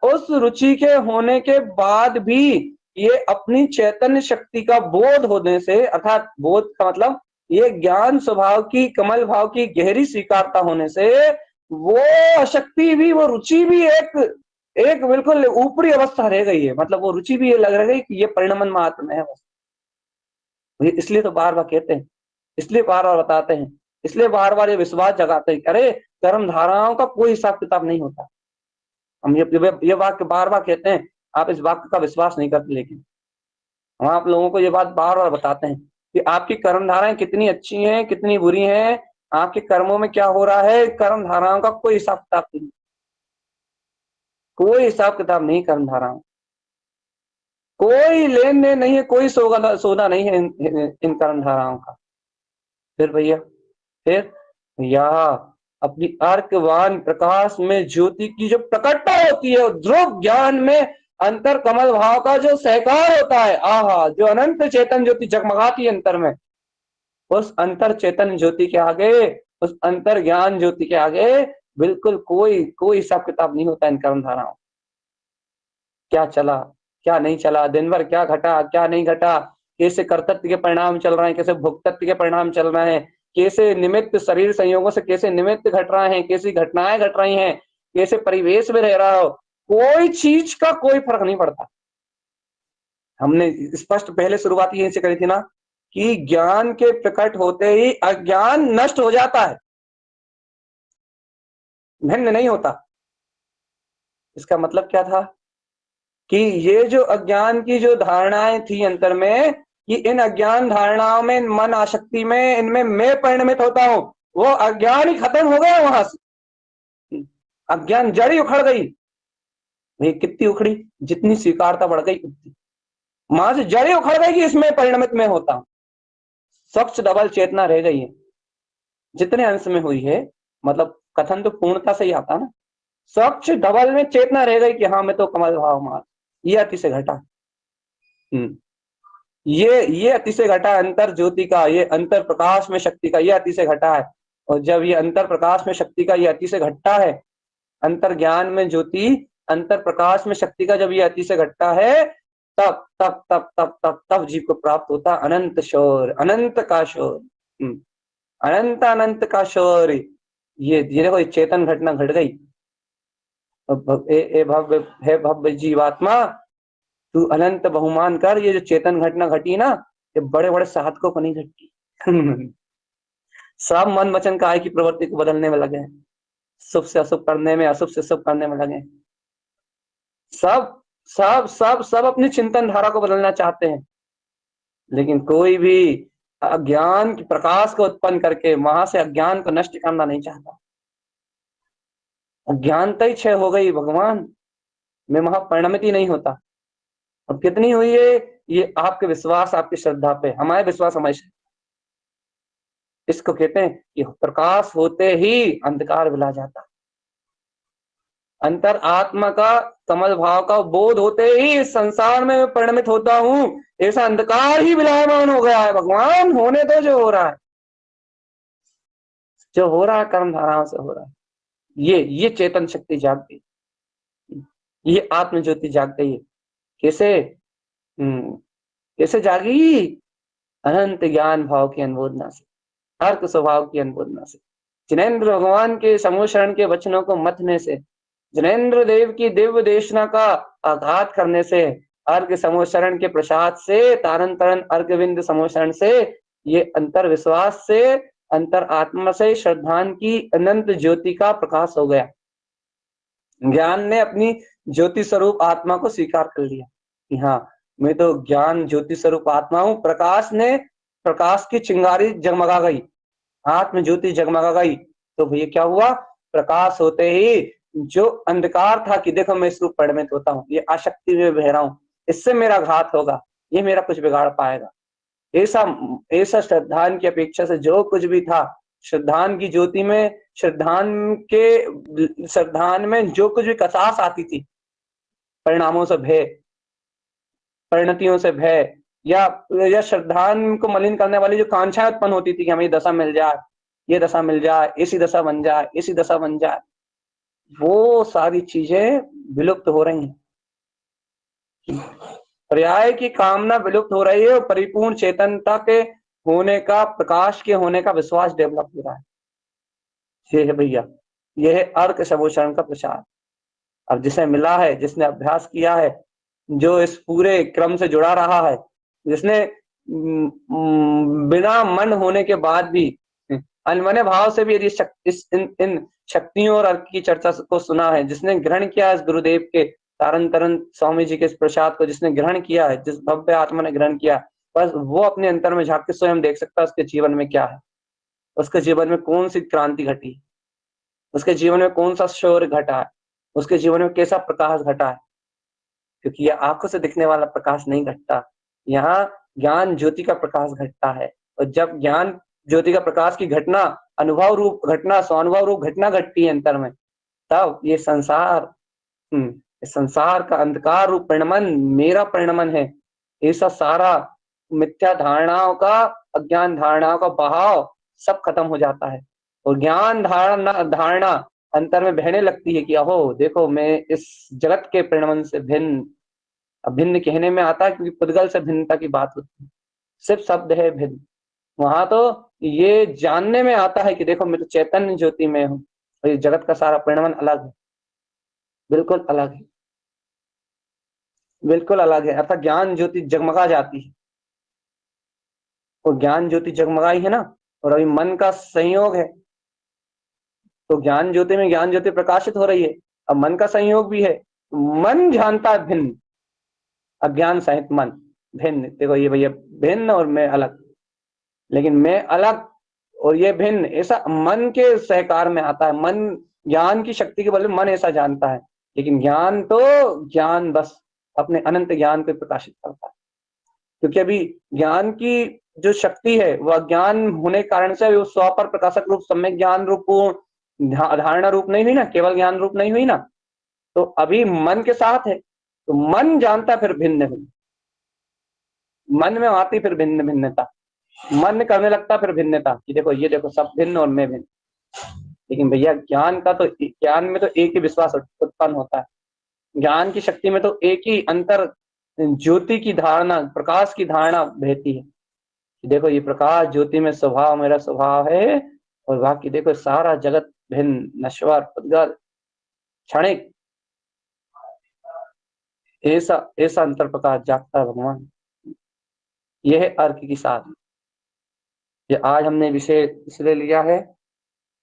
उस रुचि के होने के बाद भी ये अपनी चैतन्य शक्ति का बोध होने से, अर्थात बोध का मतलब ये ज्ञान स्वभाव की, कमल भाव की गहरी स्वीकारता होने से वो अशक्ति भी, वो रुचि भी एक बिल्कुल ऊपरी अवस्था रह गई है। मतलब वो रुचि भी ये लग रही है कि ये परिणमन मात्र में है बस। इसलिए तो बार बार कहते हैं, इसलिए बार बार बताते हैं, इसलिए बार बार ये विश्वास जगाते हैं, अरे कर्म धाराओं का कोई हिसाब किताब नहीं होता। हम ये वाक्य बार बार कहते हैं, आप इस वाक्य का विश्वास नहीं करते, लेकिन हम आप लोगों को ये बात बार बार बताते हैं कि आपकी कर्म धाराएं कितनी अच्छी हैं, कितनी बुरी हैं, आपके कर्मों में क्या हो रहा है, कर्म धाराओं का कोई हिसाब किताब नहीं, कोई हिसाब किताब नहीं कर्म धाराओं, कोई लेन देन नहीं है, कोई सौदा नहीं है इन कर्म धाराओं का। फिर भैया अपनी अर्कवान प्रकाश में ज्योति की जो प्रकटता होती है, ध्रुव ज्ञान में अंतर कमल भाव का जो सहकार होता है, आहा, जो अनंत चेतन ज्योति जगमगाती है अंतर में, उस अंतर चेतन ज्योति के आगे, उस अंतर ज्ञान ज्योति के आगे बिल्कुल कोई हिसाब किताब नहीं होता इन कर्म धाराओं। क्या चला, क्या नहीं चला, दिन भर क्या घटा, क्या नहीं घटा, कैसे कर्तव्य के परिणाम चल रहे हैं, कैसे भोक्तत्व के परिणाम चल रहे हैं, कैसे निमित्त शरीर संयोगों से कैसे निमित्त घट रहे हैं, कैसी घटनाएं घट रही हैं, कैसे परिवेश में रह रहा हो, कोई चीज का कोई फर्क नहीं पड़ता। हमने स्पष्ट पहले शुरुआत यहीं से करी थी ना कि ज्ञान के प्रकट होते ही अज्ञान नष्ट हो जाता है, भिन्न नहीं होता। इसका मतलब क्या था कि ये जो अज्ञान की जो धारणाएं थी अंतर में, कि इन अज्ञान धारणाओं में, मन आसक्ति में, इनमें मैं परिणमित होता हूं, वो अज्ञान ही खत्म हो गया वहां से। अज्ञान जड़ ही उखड़ गई। ये कितनी उखड़ी? जितनी स्वीकारता बढ़ गई उतनी वहां से जड़ ही उखड़ गई कि इसमें परिणमित में होता हूं। स्वच्छ डबल चेतना रह गई है जितने अंश में हुई है। मतलब कथन तो पूर्णता से ही आता ना। स्वच्छ डबल में चेतना रह गई कि हाँ मैं तो कमल भाव मार, ये अति से घटा। ये अति से घटा अंतर ज्योति का, ये अंतर प्रकाश में शक्ति का, ये अति से घटा है। और जब ये अंतर प्रकाश में शक्ति का ये अति से घटता है, अंतर ज्ञान में ज्योति, अंतर प्रकाश में शक्ति का जब ये अति से घटता है, तब तब तब तब तब तब जीव को प्राप्त होता अनंत शौर, अनंत का शौर, अनंत अनंत का शौर। ये देखो ये चेतन घटना घट गई। हे भव्य जीवात्मा, तू अनंत बहुमान कर। ये जो चेतन घटना घटी ना, ये बड़े बड़े साधकों को नहीं घटती। सब मन वचन काय की प्रवृत्ति को बदलने में लगे हैं, शुभ से अशुभ करने में, अशुभ से शुभ करने में लगे। सब सब सब सब अपनी चिंतन धारा को बदलना चाहते हैं, लेकिन कोई भी अज्ञान की प्रकाश को उत्पन्न करके वहां से अज्ञान को नष्ट करना नहीं चाहता। अज्ञानता ही क्षय हो गई भगवान, में वहां परिणमित ही नहीं होता। अब कितनी हुई है? ये आपके विश्वास, आपकी श्रद्धा पे, हमारे विश्वास, हमारी श्रद्धा। इसको कहते हैं कि प्रकाश होते ही अंधकार विला जाता। अंतर आत्मा का कमल भाव का बोध होते ही इस संसार में परिणमित होता हूं, ऐसा अंधकार ही विलायमान हो गया है। भगवान होने दो, जो हो रहा है, जो हो रहा है कर्म धाराओं से हो रहा है। ये चेतन शक्ति जाग गई, ये आत्म ज्योति जाग गई है। कैसे? कैसे जागी? अनंत ज्ञान भाव की अनुमोदना से, अर्क स्वभाव की अनुमोदना से, जिनेन्द्र भगवान के समूह शरण के वचनों को मथने से, जिनेन्द्र देव की दिव्य देशना का आघात करने से, अर्घ समूह शरण के प्रसाद से, तारन तरन अर्घविंद समूह शरण से, ये अंतर विश्वास से, अंतर आत्मा से श्रद्धान की अनंत ज्योति का प्रकाश हो गया। ज्ञान ने अपनी ज्योति स्वरूप आत्मा को स्वीकार कर लिया कि हाँ मैं तो ज्ञान ज्योति स्वरूप आत्मा हूं। प्रकाश ने, प्रकाश की चिंगारी जगमगा गई, आत्म ज्योति जगमगा गई। तो भैया क्या हुआ? प्रकाश होते ही जो अंधकार था कि देखो मैं इस रूप परिणमित होता हूँ, ये आसक्ति में बह रहा हूँ, इससे मेरा घात होगा, ये मेरा कुछ बिगाड़ पाएगा, ऐसा श्रद्धान की अपेक्षा से जो कुछ भी था, श्रद्धान की ज्योति में, श्रद्धान में जो कुछ भी कसास आती थी, परिणामों से भय, परिणतियों से भय, या श्रद्धान को मलिन करने वाली जो कांक्षाएं उत्पन्न होती थी कि हमें दशा मिल जाए, ये दशा मिल जाए, ऐसी दशा बन जाए, ऐसी दशा बन जाए, वो सारी चीजें विलुप्त हो रही हैं। पर्याय की कामना विलुप्त हो रही है और परिपूर्ण चेतनता के होने का, प्रकाश के होने का विश्वास डेवलप हो रहा है। ये है भैया, यह है अर्क समूहशरण का प्रसार। अब जिसे मिला है, जिसने अभ्यास किया है, जो इस पूरे क्रम से जुड़ा रहा है, जिसने बिना मन होने के बाद भी अनमने भाव से भी यदि इन शक्तियों और अर्क की चर्चा को सुना है, जिसने ग्रहण किया इस गुरुदेव के तारन तरन स्वामी जी के इस प्रसाद को, जिसने ग्रहण किया है, जिस भव्य आत्मा ने ग्रहण किया, बस वो अपने अंतर में झांक के स्वयं देख सकता है उसके जीवन में क्या है, उसके जीवन में कौन सी क्रांति घटी, उसके जीवन में कौन सा शौर्य घटा है, उसके जीवन में कैसा प्रकाश घटा है। क्योंकि यह आंखों से दिखने वाला प्रकाश नहीं घटता, यहाँ ज्ञान ज्योति का प्रकाश घटता है। और जब ज्ञान ज्योति का प्रकाश की घटना, अनुभव रूप घटना, स्वानुभव रूप घटना घटती है अंतर में, तब ये संसार का अंधकार रूप परिणमन मेरा परिणमन है, ऐसा सारा मिथ्या धारणाओं का, अज्ञान धारणाओं का बहाव सब खत्म हो जाता है। और ज्ञान धारणा अंतर में बहने लगती है कि अहो देखो मैं इस जगत के परिणमन से भिन्न, अभिन्न कहने में आता है क्योंकि पुद्गल से भिन्नता की बात होती है, सिर्फ शब्द है भिन्न। वहां तो ये जानने में आता है कि देखो मैं तो चैतन्य ज्योति में हूँ और ये जगत का सारा परिणमन अलग है, बिल्कुल अलग है, बिल्कुल अलग है। अर्थात ज्ञान ज्योति जगमगा जाती है, और ज्ञान ज्योति जगमगाई है ना, और अभी मन का संयोग है, तो ज्ञान ज्योति में ज्ञान ज्योति प्रकाशित हो रही है। अब मन का संयोग भी है, मन जानता है भिन्न, अज्ञान सहित मन भिन्न। देखो ये भैया भिन्न और मैं अलग, लेकिन मैं अलग और ये भिन्न, ऐसा मन के सहकार में आता है। मन ज्ञान की शक्ति के बल में मन ऐसा जानता है, लेकिन ज्ञान तो ज्ञान बस अपने अनंत ज्ञान को प्रकाशित करता है। क्योंकि अभी ज्ञान की जो शक्ति है वह ज्ञान होने के कारण से वो स्व पर प्रकाशक रूप, सम्यक ज्ञान रूप, पूर्ण धारणा रूप नहीं हुई ना, केवल ज्ञान रूप नहीं हुई ना। तो अभी मन के साथ है, तो मन जानता फिर भिन्न भिन्न, मन में आती फिर भिन्न भिन्नता, मन करने लगता फिर भिन्नता कि देखो ये देखो सब भिन्न और मैं भिन्न। लेकिन भैया ज्ञान का तो, ज्ञान में तो एक ही विश्वास उत्पन्न होता है, ज्ञान की शक्ति में तो एक ही अंतर ज्योति की धारणा, प्रकाश की धारणा बहती है। देखो ये प्रकाश ज्योति में स्वभाव मेरा स्वभाव है, और बाकी देखो सारा जगत भिन्न, नश्वर, पुद्गल, क्षणिक, ऐसा ऐसा अंतर प्रकाश जागता है भगवान। यह है अर्क की साधना। ये आज हमने विषय इसलिए लिया है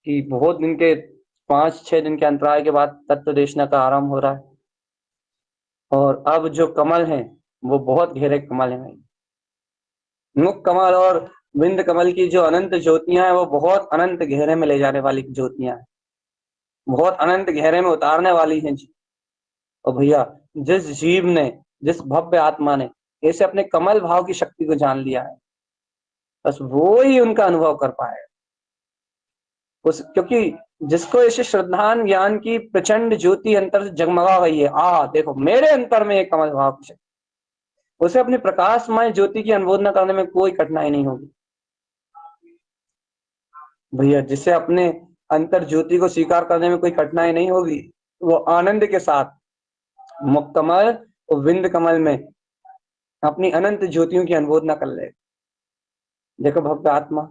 कि बहुत दिन के 5-6 दिन के अंतराल के बाद तत्व देशना का आरंभ हो रहा है, और अब जो कमल है वो बहुत गहरे कमल है। मुख कमल और बिंद कमल की जो अनंत ज्योतियां हैं वो बहुत अनंत गहरे में ले जाने वाली ज्योतियां हैं, बहुत अनंत गहरे में उतारने वाली हैं जी। और भैया जिस जीव ने, जिस भव्य आत्मा ने ऐसे अपने कमल भाव की शक्ति को जान लिया है, बस वो ही उनका अनुभव कर पाएगा उस, क्योंकि जिसको ऐसे श्रद्धान ज्ञान की प्रचंड ज्योति अंतर से जगमगा गई है, देखो मेरे अंतर में एक कमल भाव की शक्ति, उसे अपनी प्रकाशमय ज्योति की अनुमोदना करने में कोई कठिनाई नहीं होगी भैया। जिसे अपने अंतर ज्योति को स्वीकार करने में कोई कठिनाई नहीं होगी, वो आनंद के साथ मुक्त कमल और विंद कमल में अपनी अनंत ज्योतियों की अनुमोदना कर ले। देखो भक्त आत्मा,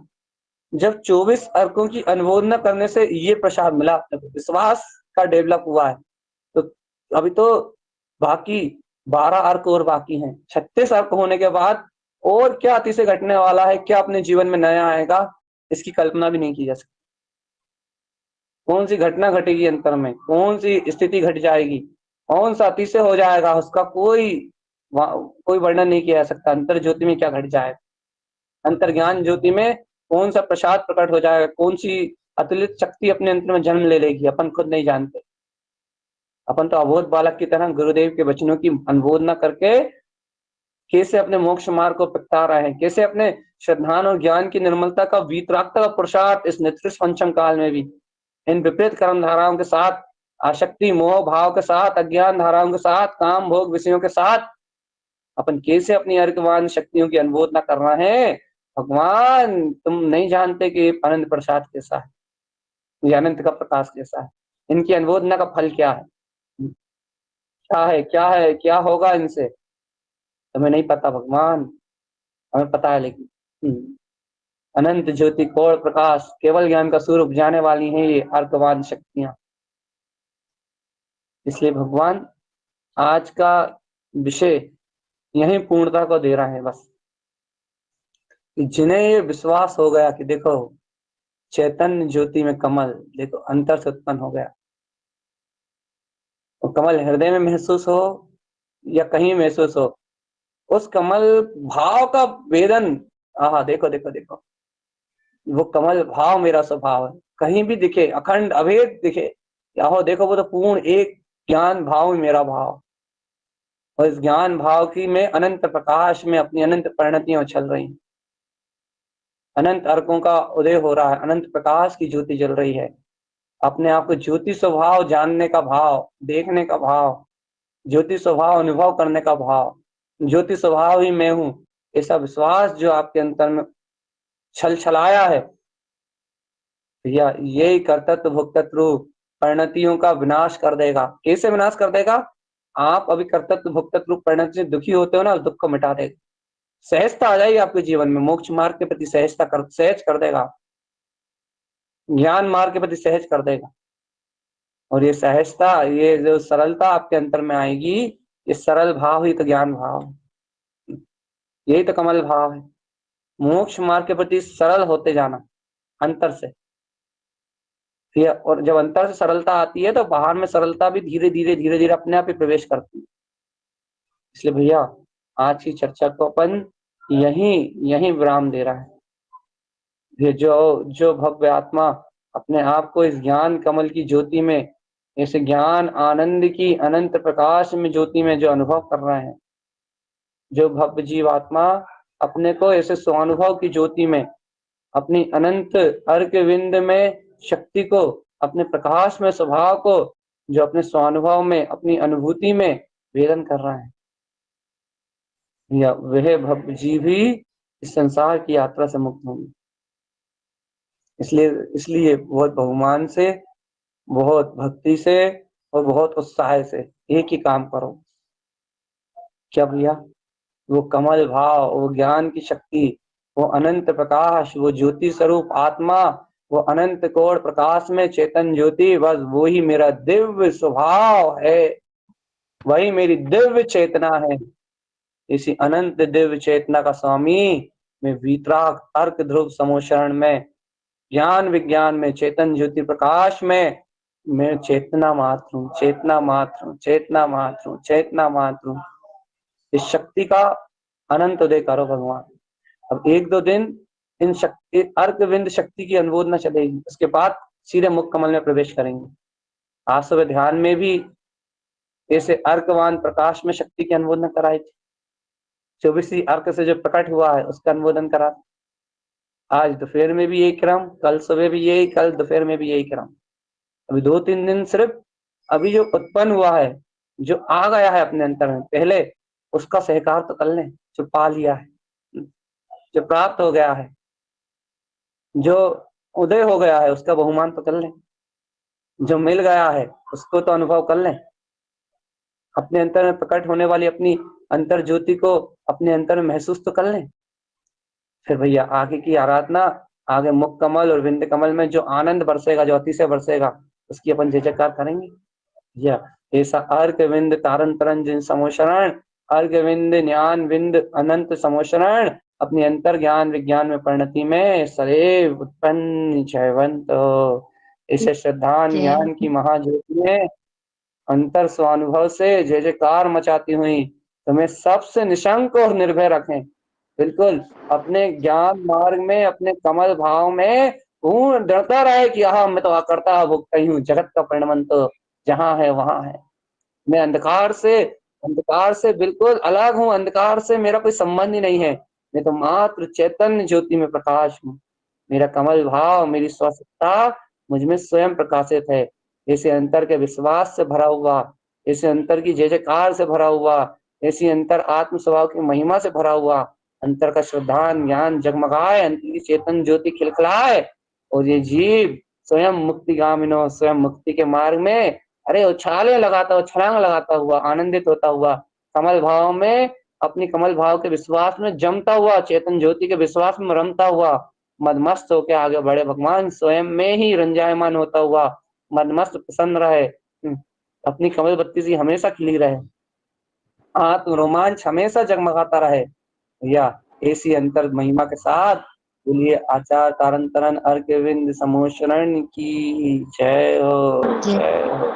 जब 24 अर्कों की अनुमोदना करने से ये प्रसाद मिला, विश्वास का डेवलप हुआ है, तो अभी तो बाकी 12 अर्क और बाकी हैं। 36 अर्क होने के बाद और क्या अतिशय घटने वाला है, क्या अपने जीवन में नया आएगा, इसकी कल्पना भी नहीं की जा सकती। कौन सी घटना घटेगी अंतर में, कौन सी स्थिति घट जाएगी, कौन सा अतिशय हो जाएगा, उसका कोई वर्णन नहीं किया जा सकता। अंतर ज्योति में क्या घट जाएगा, अंतर ज्ञान ज्योति में कौन सा प्रसाद प्रकट हो जाएगा, कौन सी अतुलित शक्ति अपने अंतर में जन्म ले लेगी, अपन खुद नहीं जानते। अपन तो अबोध बालक की तरह गुरुदेव के वचनों की अनुमोदना करके कैसे अपने मोक्ष मार्ग को प्रगटा रहे हैं, कैसे अपने श्रद्धान और ज्ञान की निर्मलता का वीतरागता का पुरुषार्थ इस नित्य पंचम काल में भी इन विपरीत कर्म धाराओं के साथ, आसक्ति मोह भाव के साथ, अज्ञान धाराओं के साथ, काम भोग विषयों के साथ अपन कैसे अपनी अर्कवान शक्तियों की अनुमोदना करना है। भगवान तुम नहीं जानते कि अनंत प्रसाद कैसा है, ये अनंत का प्रकाश कैसा है, इनकी अनुमोदना का फल क्या है, क्या है, क्या है, क्या होगा इनसे, तुम्हें नहीं पता भगवान, हमें पता है। लेकिन अनंत ज्योति कोण प्रकाश केवल ज्ञान का स्वरूप जाने वाली हैं ये अर्कवान शक्तियां। इसलिए भगवान आज का विषय यही पूर्णता को दे रहे हैं बस, जिन्हें ये विश्वास हो गया कि देखो चैतन्य ज्योति में कमल देखो अंतर से उत्पन्न हो गया, और कमल हृदय में महसूस हो या कहीं महसूस हो, उस कमल भाव का वेदन, देखो देखो देखो, वो कमल भाव मेरा स्वभाव है, कहीं भी दिखे अखंड अभेद दिखे, हो देखो वो तो पूर्ण एक ज्ञान भाव मेरा भाव, और इस ज्ञान भाव की में अनंत प्रकाश में अपनी अनंत परिणतियां उछल रही हैं, अनंत अर्कों का उदय हो रहा है, अनंत प्रकाश की ज्योति जल रही है। अपने आप को ज्योति स्वभाव जानने का भाव, देखने का भाव, ज्योति स्वभाव अनुभव करने का भाव, ज्योति स्वभाव ही मैं हूं, ऐसा विश्वास जो आपके अंतर में छल छलाया है भैया, यही कर्तृत्व भोक्तृत्व रूप परिणतियों का विनाश कर देगा। कैसे विनाश कर देगा, आप अभी कर्तृत्व भोक्तृत्व रूप परिणति से दुखी होते हो ना, दुख को मिटा देगा, सहजता आ जाएगी आपके जीवन में, मोक्ष मार्ग के प्रति सहज कर देगा, ज्ञान मार्ग के प्रति सहज कर देगा। और ये सहजता, ये जो सरलता आपके अंतर में आएगी, ये सरल भाव ही तो ज्ञान भाव है, यही तो कमल भाव है। मोक्ष मार्ग के प्रति सरल होते जाना अंतर से, और जब अंतर से सरलता आती है तो बाहर में सरलता भी धीरे धीरे अपने आप ही प्रवेश करती है। इसलिए भैया आज की चर्चा को अपन यही विराम दे रहा है। ये जो भव्य आत्मा अपने आप को इस ज्ञान कमल की ज्योति में, इस ज्ञान आनंद की अनंत प्रकाश में ज्योति में जो अनुभव कर रहे हैं, जो भव्य जीव आत्मा अपने को ऐसे स्वानुभव की ज्योति में, अपनी अनंत अर्क विंद में शक्ति को, अपने प्रकाश में स्वभाव को, जो अपने स्वानुभव में, अपनी अनुभूति में वेदन कर रहा है, या वह भव्य जीव ही इस संसार की यात्रा से मुक्त होंगे। इसलिए बहुत बहुमान से, बहुत भक्ति से और बहुत उत्साह से एक ही काम करो। क्या भैया? वो कमल भाव, वो ज्ञान की शक्ति, वो अनंत प्रकाश, वो ज्योति स्वरूप आत्मा, वो अनंत कोण प्रकाश में चेतन ज्योति, बस वो ही मेरा दिव्य स्वभाव है, वही मेरी दिव्य चेतना है। इसी अनंत दिव्य चेतना का स्वामी मैं वीतराग अर्क ध्रुव समोशरण में, ज्ञान विज्ञान में, चेतन ज्योति प्रकाश में मैं चेतना मात्र हूँ, चेतना मात्र हूँ, चेतना मात्र हूँ, चेतना मात्र हूँ। इस शक्ति का अनंत उदय करो भगवान। अब 1-2 दिन इन शक्ति अर्क विंद शक्ति की अनुमोदना चलेगी, उसके बाद सीधे मुख कमल में प्रवेश करेंगे। आज सुबह ध्यान में भी ऐसे अर्कवान प्रकाश में शक्ति की अनुमोदना कराई थी। 24वीं अर्क से जो प्रकट हुआ है उसका अनुमोदन करा। आज दोपहर में भी यही क्रम, कल सुबह भी यही, कल दोपहर में भी यही क्रम। अभी 2-3 दिन सिर्फ अभी जो उत्पन्न हुआ है, जो आ गया है अपने अंतर में, पहले उसका सहकार तो कर लें, जो पा लिया है, जो प्राप्त हो गया है, जो उदय हो गया है, उसका बहुमान तो कर लें, जो मिल गया है उसको तो अनुभव कर लें। अपने अंतर में प्रकट होने वाली अपनी अंतर ज्योति को अपने अंतर में महसूस तो कर लें। फिर भैया आगे की आराधना, आगे मुख कमल और विंद कमल में जो आनंद बरसेगा, जो अतिशय बरसेगा, उसकी अपन जय जयकार करेंगे। या ऐसा अर्घ विंद तारण तरन जिन समोशरण, अर्घ विंद ज्ञान विंद अनंत समोशरण, अपनी अंतर ज्ञान विज्ञान में परिणति में सदैव उत्पन्न जयवंत। इसे श्रद्धा ज्ञान की महाज्योति में अंतर स्वानुभव से जय जयकार मचाती हुई तुम्हें सबसे निशंक और निर्भय रखें। बिल्कुल अपने ज्ञान मार्ग में, अपने कमल भाव में पूर्ण दृढ़ता रहे कि हाँ मैं तो अकर्ता भोक्ता ही हूँ, जगत का परिणमन तो जहाँ है वहां है। मैं अंधकार से बिल्कुल अलग हूँ, अंधकार से मेरा कोई संबंध ही नहीं है। मैं तो मात्र चैतन्य ज्योति में प्रकाश हूँ। मेरा कमल भाव, मेरी स्वसत्ता मुझमें स्वयं प्रकाशित है। ऐसे अंतर के विश्वास से भरा हुआ, ऐसे अंतर की जय जयकार से भरा हुआ, ऐसी अंतर आत्म स्वभाव की महिमा से भरा हुआ, अंतर का श्रद्धा ज्ञान जगमगाए, अंतर की चेतन ज्योति खिलखिलाए और ये जीव स्वयं मुक्तिगामिनो, स्वयं मुक्ति के मार्ग में अरे उछाले लगाता, उछलांग लगाता हुआ, आनंदित होता हुआ, कमल भाव में, अपनी कमल भाव के विश्वास में जमता हुआ, चेतन ज्योति के विश्वास में रमता हुआ, मदमस्त होकर आगे बढ़े भगवान, स्वयं में ही रंजायमान होता हुआ मदमस्त प्रसन्न रहे, अपनी कमल बत्ती से हमेशा खिली रहे, आत्म रोमांच हमेशा जगमगाता रहे। या ऐसी अंतर महिमा के साथ बोलिए आचार तारण तरन अर्घ विंद समोशरण की जय हो, जय हो।